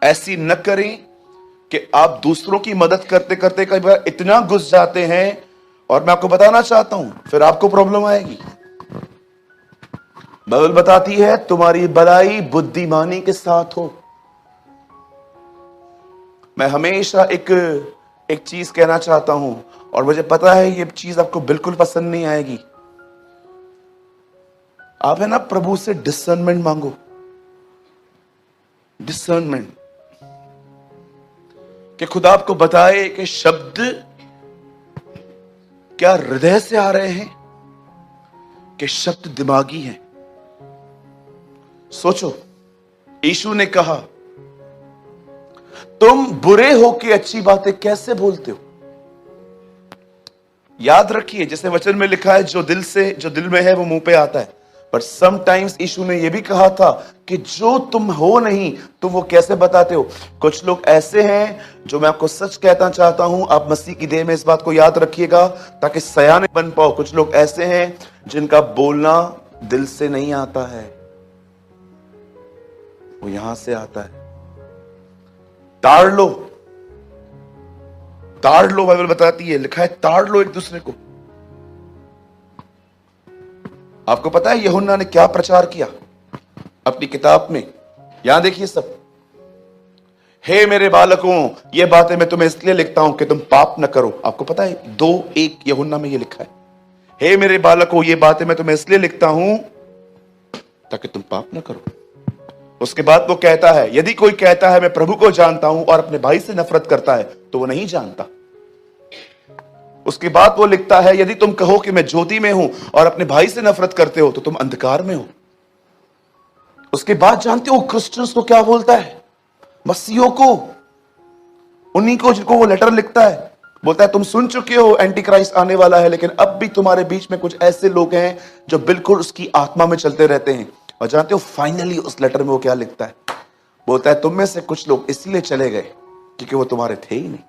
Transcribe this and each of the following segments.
ऐसी न करें कि आप दूसरों की मदद करते करते कई बार इतना घुस जाते हैं, और मैं आपको बताना चाहता हूं फिर आपको प्रॉब्लम आएगी। बाइबल बताती है तुम्हारी भलाई बुद्धिमानी के साथ हो। मैं हमेशा एक चीज कहना चाहता हूं, और मुझे पता है ये चीज आपको बिल्कुल पसंद नहीं आएगी। आप है ना प्रभु से डिसर्नमेंट मांगो, डिसर्नमेंट, कि खुदा आपको बताए कि शब्द क्या हृदय से आ रहे हैं कि शब्द दिमागी हैं। सोचो, यीशु ने कहा तुम बुरे हो के अच्छी बातें कैसे बोलते हो। याद रखिए, जैसे वचन में लिखा है जो दिल में है वो मुंह पे आता है। पर समटाइम्स यीशु ने यह भी कहा था कि जो तुम हो नहीं तुम वो कैसे बताते हो। कुछ लोग ऐसे हैं, जो मैं आपको सच कहना चाहता हूं, आप मसीह की देह में इस बात को याद रखिएगा ताकि सयाने बन पाओ। कुछ लोग ऐसे हैं जिनका बोलना दिल से नहीं आता है, वो यहां से आता है। ताड़ लो, ताड़ लो, बाइबल बताती है, लिखा है ताड़ लो एक दूसरे को। आपको पता है यूहन्ना ने क्या प्रचार किया अपनी किताब में? यहां देखिए सब, हे मेरे बालकों ये बातें मैं तुम्हें इसलिए लिखता हूं कि तुम पाप न करो। आपको पता है 2:1 यूहन्ना में ये लिखा है, हे मेरे बालकों ये बातें मैं तुम्हें इसलिए लिखता हूं ताकि तुम पाप न करो। उसके बाद वो कहता है यदि कोई कहता है मैं प्रभु को जानता हूं और अपने भाई से नफरत करता है तो वो नहीं जानता। उसके बाद वो लिखता है यदि तुम कहो कि मैं ज्योति में हूं और अपने भाई से नफरत करते हो तो तुम अंधकार में हो। उसके बाद जानते हो क्रिश्चियंस को क्या बोलता है? मसीहों को, उन्हीं को जिनको वो लेटर लिखता है, बोलता है तुम सुन चुके हो एंटी क्राइस्ट आने वाला है, लेकिन अब भी तुम्हारे बीच में कुछ ऐसे लोग हैं जो बिल्कुल उसकी आत्मा में चलते रहते हैं। और जानते हो फाइनली उस लेटर में वो क्या लिखता है? बोलता है तुम में से कुछ लोग इसलिए चले गए क्योंकि वो तुम्हारे थे ही नहीं।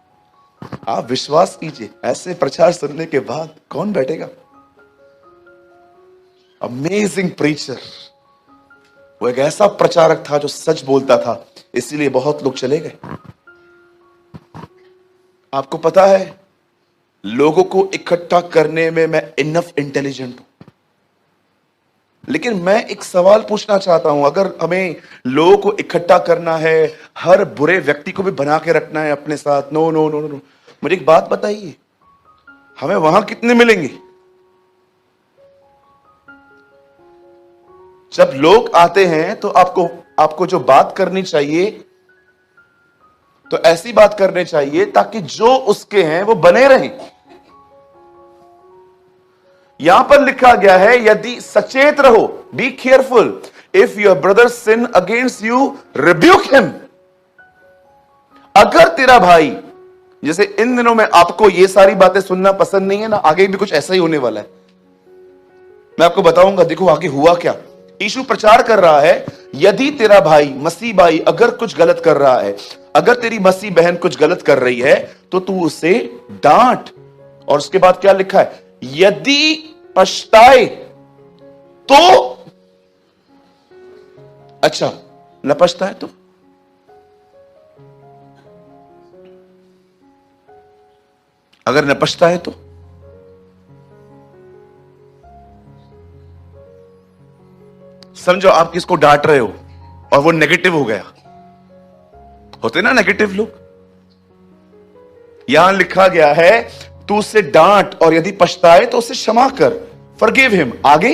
आप विश्वास कीजिए, ऐसे प्रचार सुनने के बाद कौन बैठेगा? अमेजिंग प्रीचर, वो एक ऐसा प्रचारक था जो सच बोलता था, इसीलिए बहुत लोग चले गए। आपको पता है लोगों को इकट्ठा करने में मैं इनफ इंटेलिजेंट हूं, लेकिन मैं एक सवाल पूछना चाहता हूं, अगर हमें लोगों को इकट्ठा करना है, हर बुरे व्यक्ति को भी बना के रखना है अपने साथ, नो नो नो नो, मुझे एक बात बताइए, हमें वहां कितने मिलेंगे? जब लोग आते हैं तो आपको जो बात करनी चाहिए तो ऐसी बात करनी चाहिए ताकि जो उसके हैं वो बने रहें। यहां पर लिखा गया है यदि सचेत रहो, be careful, if your brother sin against you rebuke him. अगर तेरा भाई, जैसे इन दिनों में आपको ये सारी बातें सुनना पसंद नहीं है ना, आगे भी कुछ ऐसा ही होने वाला है, मैं आपको बताऊंगा। देखो आगे हुआ क्या। यीशु प्रचार कर रहा है यदि तेरा भाई, मसीह भाई अगर कुछ गलत कर रहा है, अगर तेरी मसीह बहन कुछ गलत कर रही है तो तू उसे डांट। और उसके बाद क्या लिखा है? यदि पछताए तो, अच्छा न पछताए तो, अगर न पछताए तो, समझो आप किसको डांट रहे हो और वो नेगेटिव हो गया, होते ना नेगेटिव लोग। यहां लिखा गया है तू उसे डांट और यदि पछताए तो उसे क्षमा कर, फॉरगिव हिम। आगे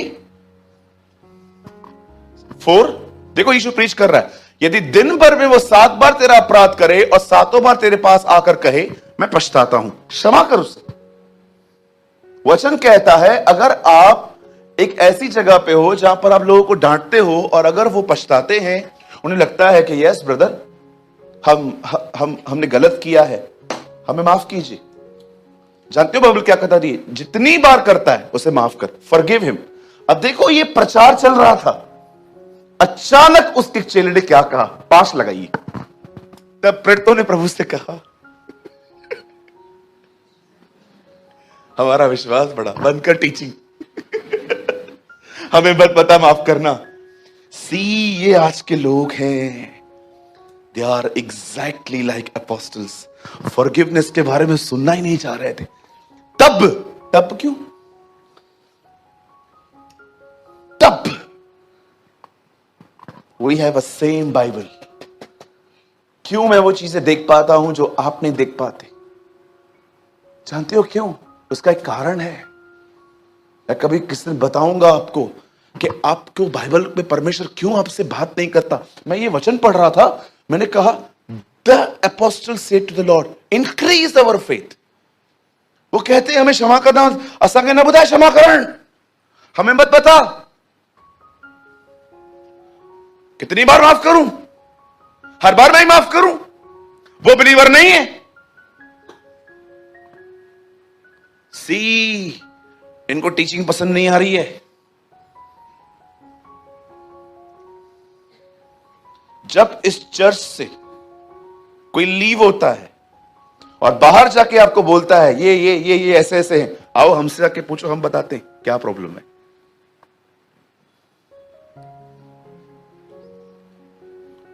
4 देखो यीशु प्रीच कर रहा है, यदि दिन भर में वो 7 बार तेरा अपराध करे और 7 बार तेरे पास आकर कहे मैं पछताता हूं, क्षमा कर उसे। वचन कहता है अगर आप एक ऐसी जगह पे हो जहां पर आप लोगों को डांटते हो और अगर वो पछताते हैं, उन्हें लगता है कि यस ब्रदर हमने गलत किया है, हमें माफ कीजिए। जानते हो बाइबल क्या कहता है? जितनी बार करता है उसे माफ कर, फॉरगिव हिम। अब देखो ये प्रचार चल रहा था, अचानक उसके चेले ने क्या कहा? 5 लगाइए। तब प्रेरितों ने प्रभु से कहा, हमारा विश्वास बढ़ा, बंद कर टीचिंग हमें बस पता माफ करना। सी ये आज के लोग हैं, they are exactly like apostles. Forgiveness के बारे में सुनना ही नहीं चाह रहे थे। तब क्यों? तब we have a same Bible. क्यों मैं वो चीजें देख पाता हूं जो आप नहीं देख पाते? जानते हो क्यों? उसका एक कारण है। मैं कभी किसी दिन बताऊंगा आपको कि आपको बाइबल में परमेश्वर क्यों आपसे बात नहीं करता। मैं ये वचन पढ़ रहा था, मैंने कहा the apostle said to the Lord increase our faith. वो कहते हैं हमें क्षमा करना, असांगे न बुधाए क्षमा करण, हमें मत बता कितनी बार माफ करूं, हर बार मैं ही माफ करूं। वो बिलीवर नहीं है। सी, इनको टीचिंग पसंद नहीं आ रही है। जब इस चर्च से कोई लीव होता है और बाहर जाके आपको बोलता है ये ऐसे ऐसे हैं, आओ हमसे आके पूछो, हम बताते हैं क्या प्रॉब्लम है।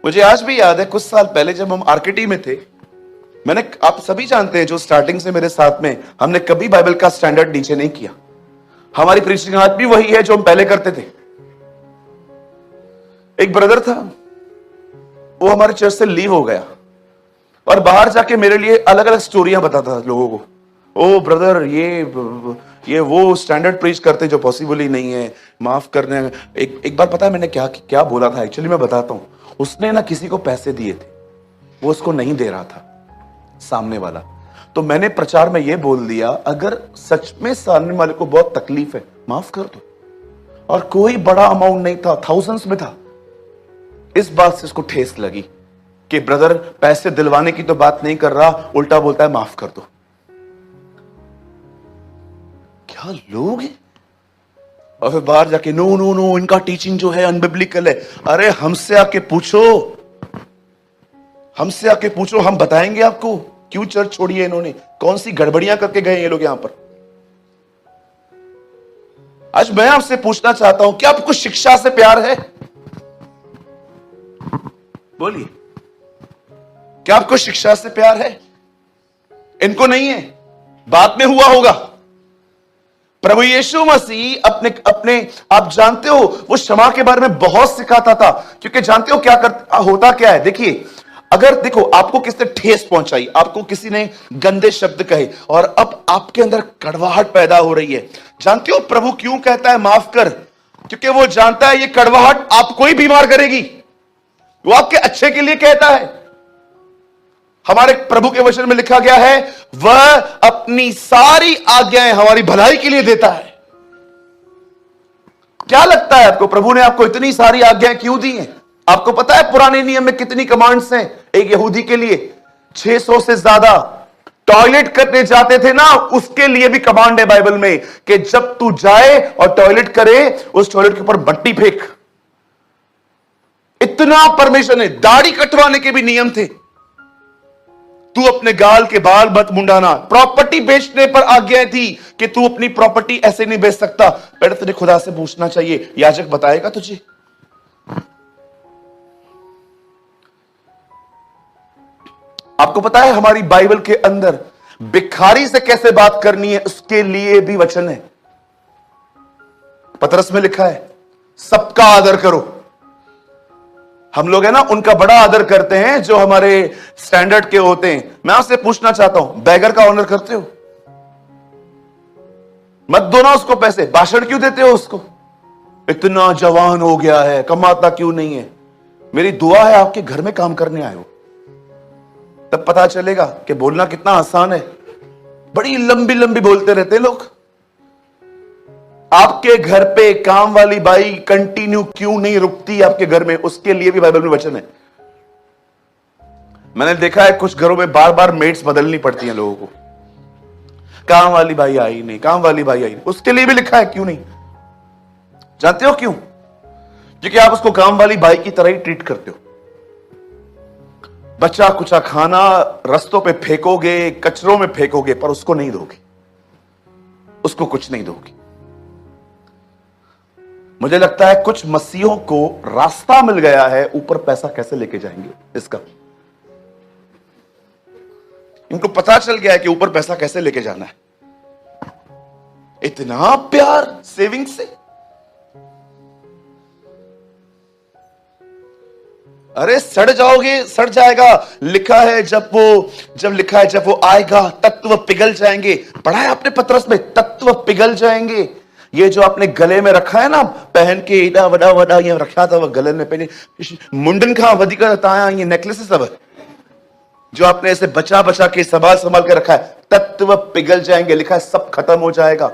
मुझे आज भी याद है, कुछ साल पहले जब हम आरकेटी में थे, मैंने, आप सभी जानते हैं जो स्टार्टिंग से मेरे साथ में, हमने कभी बाइबल का स्टैंडर्ड नीचे नहीं किया। हमारी प्रीचिंग आज भी वही है जो हम पहले करते थे। एक ब्रदर था, वो हमारे चर्च से लीव हो गया और बाहर जाके मेरे लिए अलग अलग स्टोरियां बताता था लोगों को। ओ ब्रदर, ये वो स्टैंडर्ड प्रीच करते जो पॉसिबल ही नहीं है, माफ करने। एक बार पता है मैंने क्या बोला था? एक्चुअली मैं बताता हूं। उसने ना किसी को पैसे दिए थे, वो उसको नहीं दे रहा था, सामने वाला। तो मैंने प्रचार में ये बोल दिया, अगर सच में सामने वाले को बहुत तकलीफ है, माफ कर दो। और कोई बड़ा अमाउंट नहीं था, थाउजेंड्स में था। इस बात से उसको ठेस लगी कि ब्रदर पैसे दिलवाने की तो बात नहीं कर रहा, उल्टा बोलता है माफ कर दो। क्या लोग हैं। और फिर बाहर जाके नो नो नो, इनका टीचिंग जो है अनबिब्लिकल है। अरे हमसे आके पूछो, हमसे आके पूछो, हम बताएंगे आपको क्यों चर्च छोड़ी है इन्होंने, कौन सी गड़बड़ियां करके गए ये लोग यहां पर। आज मैं आपसे पूछना चाहता हूं, क्या आपको शिक्षा से प्यार है? बोलिए, क्या आपको शिक्षा से प्यार है? इनको नहीं है, बाद में हुआ होगा। प्रभु यीशु मसीह अपने आप जानते हो, वो क्षमा के बारे में बहुत सिखाता था। क्योंकि जानते हो क्या होता क्या है? देखिए, अगर देखो आपको किसी ने ठेस पहुंचाई, आपको किसी ने गंदे शब्द कहे और अब आपके अंदर कड़वाहट पैदा हो रही है, जानते हो प्रभु क्यों कहता है माफ कर? क्योंकि वो जानता है ये कड़वाहट आपको ही बीमार करेगी। वो आपके अच्छे के लिए कहता है। हमारे प्रभु के वचन में लिखा गया है, वह अपनी सारी आज्ञाएं हमारी भलाई के लिए देता है। क्या लगता है आपको, प्रभु ने आपको इतनी सारी आज्ञाएं क्यों दी हैं? आपको पता है पुराने नियम में कितनी कमांड्स हैं एक यहूदी के लिए? 600 से ज्यादा। टॉयलेट करने जाते थे ना, उसके लिए भी कमांड है बाइबल में कि जब तू जाए और टॉयलेट करे, उस टॉयलेट के ऊपर मट्टी फेंक। इतना परमिशन है। दाढ़ी कटवाने के भी नियम थे, तू अपने गाल के बाल मत मुंडाना। प्रॉपर्टी बेचने पर आज्ञा थी कि तू अपनी प्रॉपर्टी ऐसे नहीं बेच सकता। पहले तुझे खुदा से पूछना चाहिए, याजक बताएगा तुझे। आपको पता है हमारी बाइबल के अंदर भिखारी से कैसे बात करनी है, उसके लिए भी वचन है। पतरस में लिखा है, सबका आदर करो। हम लोग है ना, उनका बड़ा आदर करते हैं जो हमारे स्टैंडर्ड के होते हैं। मैं आपसे पूछना चाहता हूं, बैगर का ऑनर करते हो? मत दो ना उसको पैसे, भाषण क्यों देते हो उसको? इतना जवान हो गया है, कमाता क्यों नहीं है? मेरी दुआ है आपके घर में काम करने आए हो, तब पता चलेगा कि बोलना कितना आसान है। बड़ी लंबी लंबी बोलते रहते लोग। आपके घर पे काम वाली बाई कंटिन्यू क्यों नहीं रुकती आपके घर में? उसके लिए भी बाइबल में वचन है। मैंने देखा है कुछ घरों में बार बार मेड्स बदलनी पड़ती हैं लोगों को। काम वाली बाई आई नहीं, काम वाली बाई आई नहीं, उसके लिए भी लिखा है। क्यों नहीं? जानते हो क्यों? क्योंकि आप उसको काम वाली बाई की तरह ही ट्रीट करते हो। बचा कुचा खाना रस्तों पे फेंकोगे, कचरों में फेंकोगे, पर उसको नहीं दोगे, उसको कुछ नहीं दोगे। मुझे लगता है कुछ मसीहों को रास्ता मिल गया है, ऊपर पैसा कैसे लेके जाएंगे इसका। इनको पता चल गया है कि ऊपर पैसा कैसे लेके जाना है। इतना प्यार सेविंग से। अरे सड़ जाओगे, सड़ जाएगा। लिखा है जब वो आएगा तत्व पिघल जाएंगे। पढ़ा है आपने पतरस में, तत्व पिघल जाएंगे। ये जो आपने गले में रखा है ना, पहन के इतना वड़ा वड़ा ये रखा था, वो गले में पहने मुंडन कहां वधी का ताया, ये नेकलेस सब जो आपने ऐसे बचा बचा के संभाल संभाल के रखा है, तत्व पिघल जाएंगे। लिखा है सब खत्म हो जाएगा।